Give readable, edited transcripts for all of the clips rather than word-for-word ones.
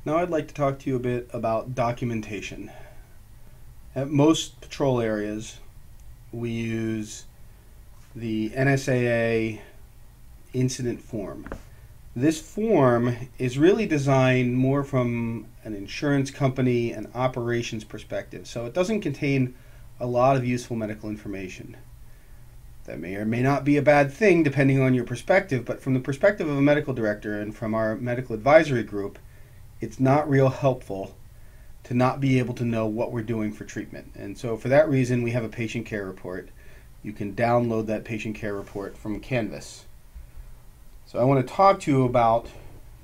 Now I'd like to talk to you a bit about documentation. At most patrol areas, we use the NSAA incident form. This form is really designed more from an insurance company and operations perspective, so it doesn't contain a lot of useful medical information. That may or may not be a bad thing depending on your perspective, but from the perspective of a medical director and from our medical advisory group, it's not real helpful to not be able to know what we're doing for treatment. And so for that reason, we have a patient care report. You can download that patient care report from Canvas. So I want to talk to you about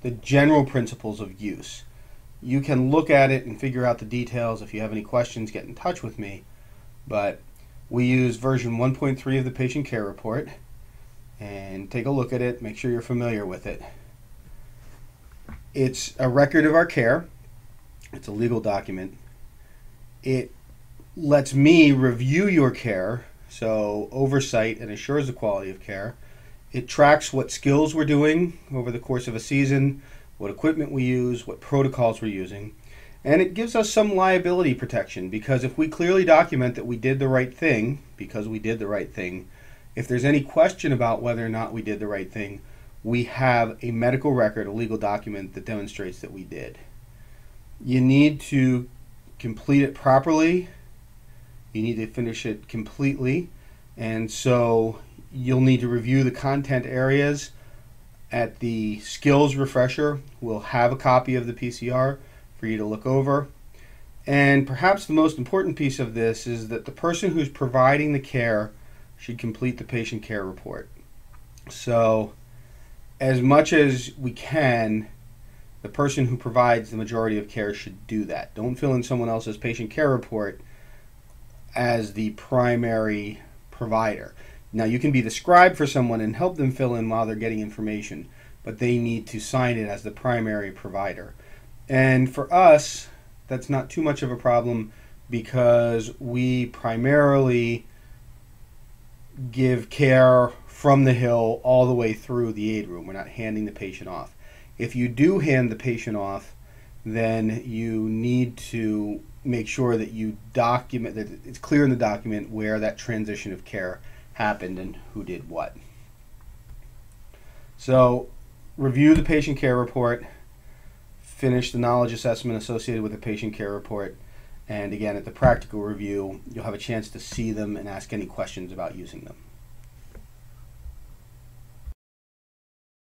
the general principles of use. You can look at it and figure out the details. If you have any questions, get in touch with me. But we use version 1.3 of the patient care report, and take a look at it, make sure you're familiar with it. It's a record of our care. It's a legal document. It lets me review your care, so oversight, and assures the quality of care. It tracks what skills we're doing over the course of a season, what equipment we use, what protocols we're using. And it gives us some liability protection, because if we clearly document that we did the right thing, because we did the right thing, if there's any question about whether or not we did the right thing, we have a medical record, a legal document that demonstrates that we did. You need to complete it properly. You need to finish it completely. And so you'll need to review the content areas. At the skills refresher, we'll have a copy of the PCR for you to look over. And perhaps the most important piece of this is that the person who's providing the care should complete the patient care report. So as much as we can, the person who provides the majority of care should do that. Don't fill in someone else's patient care report as the primary provider. Now, you can be the scribe for someone and help them fill in while they're getting information, but they need to sign it as the primary provider. And for us, that's not too much of a problem, because we primarily give care from the hill all the way through the aid room. We're not handing the patient off. If you do hand the patient off, then you need to make sure that you document, that it's clear in the document where that transition of care happened and who did what. So review the patient care report, finish the knowledge assessment associated with the patient care report, and again, at the practical review, you'll have a chance to see them and ask any questions about using them.